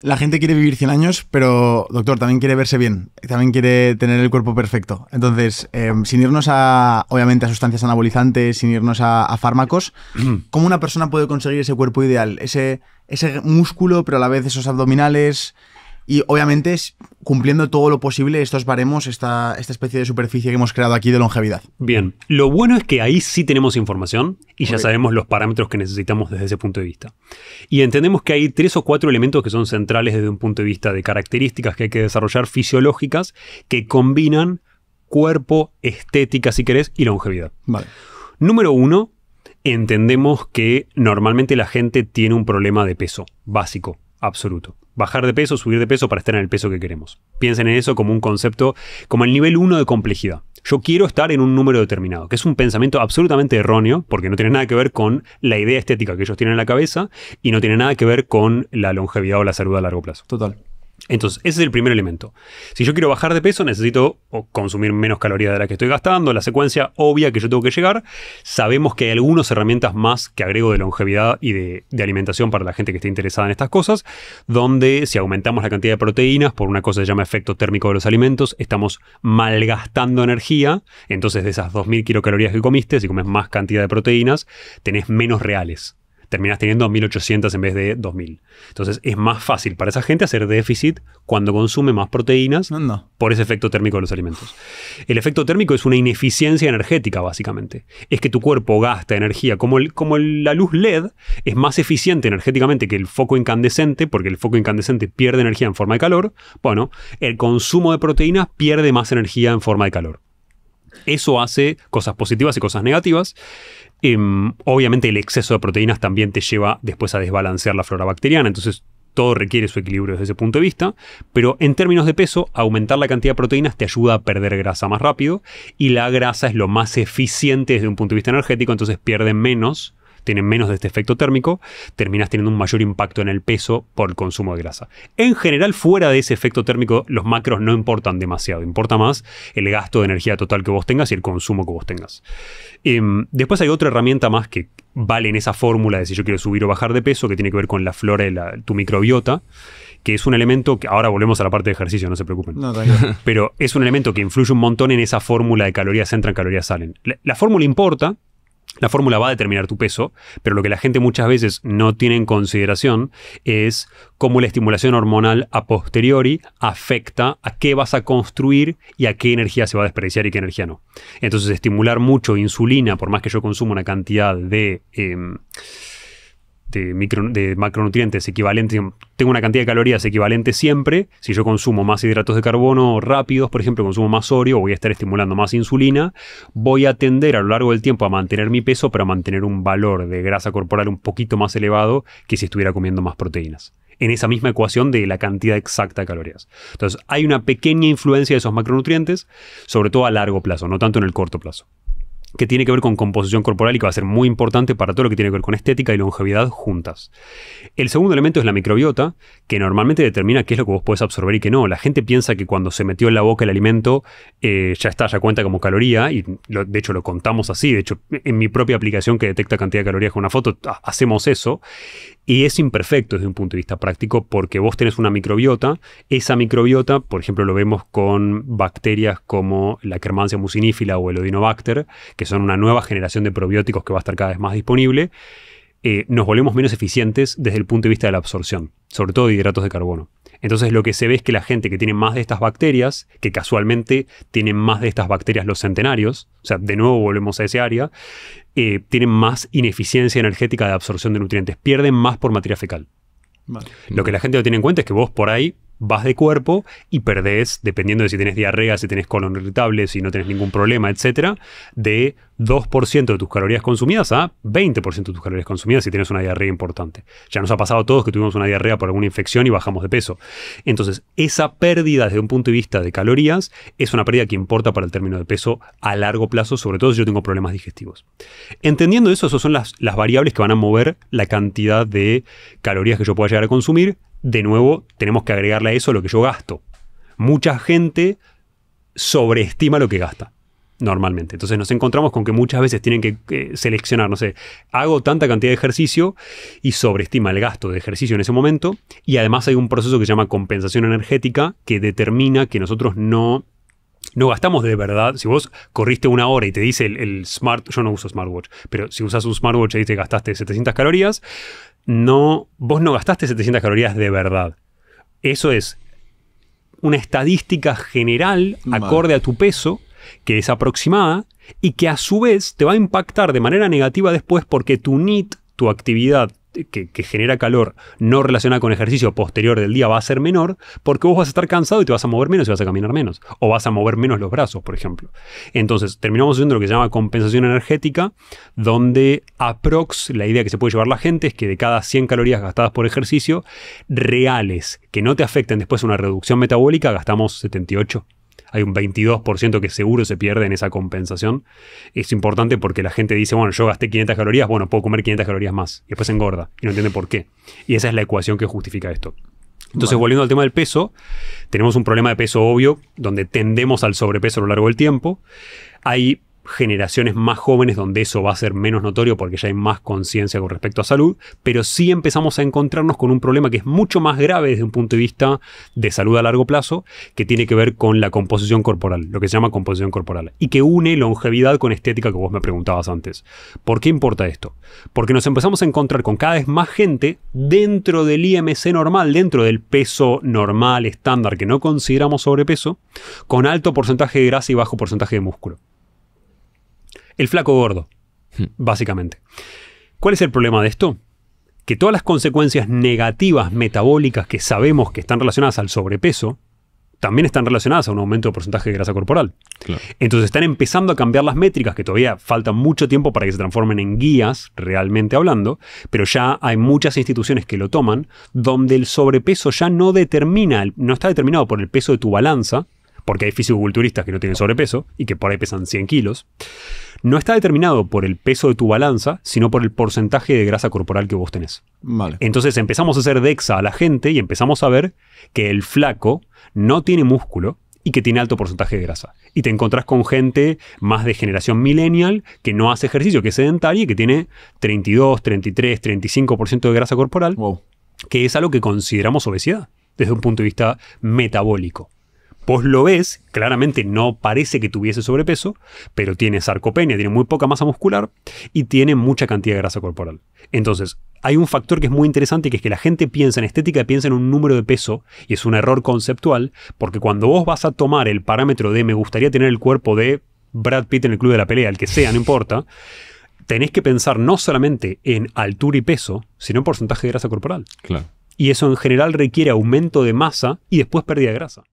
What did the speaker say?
La gente quiere vivir 100 años, pero, doctor, también quiere verse bien. También quiere tener el cuerpo perfecto. Entonces, sin irnos obviamente, a sustancias anabolizantes, sin irnos a fármacos, ¿cómo una persona puede conseguir ese cuerpo ideal? Ese músculo, pero a la vez esos abdominales. Y, obviamente, cumpliendo todo lo posible estos baremos, esta especie de superficie que hemos creado aquí de longevidad. Bien, lo bueno es que ahí sí tenemos información y ya sabemos los parámetros que necesitamos desde ese punto de vista. Y entendemos que hay 3 o 4 elementos que son centrales desde un punto de vista de características que hay que desarrollar fisiológicas que combinan cuerpo, estética, si querés, y longevidad. Vale. Número 1, entendemos que normalmente la gente tiene un problema de peso básico, absoluto. Bajar de peso, subir de peso para estar en el peso que queremos. Piensen en eso como un concepto, como el nivel 1 de complejidad. Yo quiero estar en un número determinado, que es un pensamiento absolutamente erróneo, porque no tiene nada que ver con la idea estética que ellos tienen en la cabeza y no tiene nada que ver con la longevidad o la salud a largo plazo. Total. Entonces, ese es el primer elemento. Si yo quiero bajar de peso, necesito consumir menos calorías de las que estoy gastando. La secuencia obvia que yo tengo que llegar. Sabemos que hay algunas herramientas más que agrego de longevidad y de alimentación para la gente que esté interesada en estas cosas, donde si aumentamos la cantidad de proteínas, por una cosa que se llama efecto térmico de los alimentos, estamos malgastando energía. Entonces, de esas 2000 kilocalorías que comiste, si comes más cantidad de proteínas, tenés menos reales. Terminás teniendo 1800 en vez de 2000. Entonces es más fácil para esa gente hacer déficit cuando consume más proteínas por ese efecto térmico de los alimentos. El efecto térmico es una ineficiencia energética, básicamente. Es que tu cuerpo gasta energía. Como la luz LED es más eficiente energéticamente que el foco incandescente, porque el foco incandescente pierde energía en forma de calor, bueno, el consumo de proteínas pierde más energía en forma de calor. Eso hace cosas positivas y cosas negativas. Obviamente el exceso de proteínas también te lleva después a desbalancear la flora bacteriana, entonces todo requiere su equilibrio desde ese punto de vista, pero en términos de peso, aumentar la cantidad de proteínas te ayuda a perder grasa más rápido y la grasa es lo más eficiente desde un punto de vista energético, entonces pierden menos, tienen menos de este efecto térmico, terminas teniendo un mayor impacto en el peso por el consumo de grasa. En general, fuera de ese efecto térmico, los macros no importan demasiado. Importa más el gasto de energía total que vos tengas y el consumo que vos tengas. Después hay otra herramienta más que vale en esa fórmula de si yo quiero subir o bajar de peso, que tiene que ver con la flora de tu microbiota, que es un elemento que ahora volvemos a la parte de ejercicio, no se preocupen. No, pero es un elemento que influye un montón en esa fórmula de calorías entran, calorías salen. La fórmula importa. La fórmula va a determinar tu peso, pero lo que la gente muchas veces no tiene en consideración es cómo la estimulación hormonal a posteriori afecta a qué vas a construir y a qué energía se va a desperdiciar y qué energía no. Entonces, estimular mucho insulina, por más que yo consuma una cantidad de macronutrientes equivalentes, tengo una cantidad de calorías equivalente siempre. Si yo consumo más hidratos de carbono rápidos, por ejemplo, consumo más sodio, voy a estar estimulando más insulina, voy a tender a lo largo del tiempo a mantener mi peso, pero a mantener un valor de grasa corporal un poquito más elevado que si estuviera comiendo más proteínas, en esa misma ecuación de la cantidad exacta de calorías. Entonces, hay una pequeña influencia de esos macronutrientes, sobre todo a largo plazo, no tanto en el corto plazo, que tiene que ver con composición corporal y que va a ser muy importante para todo lo que tiene que ver con estética y longevidad juntas. El segundo elemento es la microbiota, que normalmente determina qué es lo que vos podés absorber y qué no. La gente piensa que cuando se metió en la boca el alimento ya cuenta como caloría, y de hecho lo contamos así. De hecho, en mi propia aplicación que detecta cantidad de calorías con una foto, hacemos eso. Y es imperfecto desde un punto de vista práctico porque vos tenés una microbiota. Esa microbiota, por ejemplo, lo vemos con bacterias como la Akkermansia mucinífila o el Odinobacter, que son una nueva generación de probióticos que va a estar cada vez más disponible. Nos volvemos menos eficientes desde el punto de vista de la absorción, sobre todo de hidratos de carbono. Entonces lo que se ve es que la gente que tiene más de estas bacterias, que casualmente tienen más de estas bacterias los centenarios, o sea, de nuevo volvemos a ese área, tienen más ineficiencia energética de absorción de nutrientes, pierden más por materia fecal. Vale. Lo que la gente no tiene en cuenta es que vos por ahí vas de cuerpo y perdés, dependiendo de si tenés diarrea, si tenés colon irritable, si no tenés ningún problema, etcétera, de 2% de tus calorías consumidas a 20% de tus calorías consumidas si tienes una diarrea importante. Ya nos ha pasado a todos que tuvimos una diarrea por alguna infección y bajamos de peso. Entonces, esa pérdida desde un punto de vista de calorías es una pérdida que importa para el término de peso a largo plazo, sobre todo si yo tengo problemas digestivos. Entendiendo eso, esas son las variables que van a mover la cantidad de calorías que yo pueda llegar a consumir. De nuevo, tenemos que agregarle a eso lo que yo gasto. Mucha gente sobreestima lo que gasta. normalmente. Entonces nos encontramos con que muchas veces tienen que seleccionar, no sé, hago tanta cantidad de ejercicio y sobreestima el gasto de ejercicio en ese momento, y además hay un proceso que se llama compensación energética que determina que nosotros no gastamos de verdad. Si vos corriste una hora y te dice el smart, yo no uso smartwatch, pero si usas un smartwatch y te gastaste 700 calorías, vos no gastaste 700 calorías de verdad. Eso es una estadística general acorde a tu peso, que es aproximada y que a su vez te va a impactar de manera negativa después porque tu NEAT, tu actividad que genera calor no relacionada con ejercicio posterior del día, va a ser menor porque vos vas a estar cansado y te vas a mover menos y vas a caminar menos. O vas a mover menos los brazos, por ejemplo. Entonces, terminamos haciendo lo que se llama compensación energética, donde la idea que se puede llevar la gente es que de cada 100 calorías gastadas por ejercicio, reales, que no te afecten después una reducción metabólica, gastamos 78. Hay un 22% que seguro se pierde en esa compensación. Es importante porque la gente dice, bueno, yo gasté 500 calorías, bueno, puedo comer 500 calorías más. Y después engorda y no entiende por qué. Y esa es la ecuación que justifica esto. Entonces, volviendo al tema del peso, tenemos un problema de peso obvio, donde tendemos al sobrepeso a lo largo del tiempo. Hay generaciones más jóvenes donde eso va a ser menos notorio porque ya hay más conciencia con respecto a salud, pero sí empezamos a encontrarnos con un problema que es mucho más grave desde un punto de vista de salud a largo plazo, que tiene que ver con la composición corporal, lo que se llama composición corporal, y que une longevidad con estética, que vos me preguntabas antes. ¿Por qué importa esto? Porque nos empezamos a encontrar con cada vez más gente dentro del IMC normal, dentro del peso normal, estándar, que no consideramos sobrepeso, con alto porcentaje de grasa y bajo porcentaje de músculo. El flaco gordo, básicamente. ¿Cuál es el problema de esto? Que todas las consecuencias negativas metabólicas que sabemos que están relacionadas al sobrepeso, también están relacionadas a un aumento de porcentaje de grasa corporal. Claro. Entonces están empezando a cambiar las métricas, que todavía falta mucho tiempo para que se transformen en guías, realmente hablando, pero ya hay muchas instituciones que lo toman, donde el sobrepeso ya no está determinado por el peso de tu balanza, porque hay fisicoculturistas que no tienen sobrepeso y que por ahí pesan 100 kilos, no está determinado por el peso de tu balanza, sino por el porcentaje de grasa corporal que vos tenés. Vale. Entonces empezamos a hacer DEXA a la gente y empezamos a ver que el flaco no tiene músculo y que tiene alto porcentaje de grasa. Y te encontrás con gente más de generación millennial que no hace ejercicio, que es sedentaria y que tiene 32, 33, 35% de grasa corporal, que es algo que consideramos obesidad desde un punto de vista metabólico. Vos lo ves, claramente no parece que tuviese sobrepeso, pero tiene sarcopenia, tiene muy poca masa muscular y tiene mucha cantidad de grasa corporal. Entonces, hay un factor que es muy interesante, que es que la gente piensa en estética, piensa en un número de peso, y es un error conceptual, porque cuando vos vas a tomar el parámetro de me gustaría tener el cuerpo de Brad Pitt en el club de la pelea, el que sea, no importa, tenés que pensar no solamente en altura y peso, sino en porcentaje de grasa corporal. Claro. Y eso en general requiere aumento de masa y después pérdida de grasa.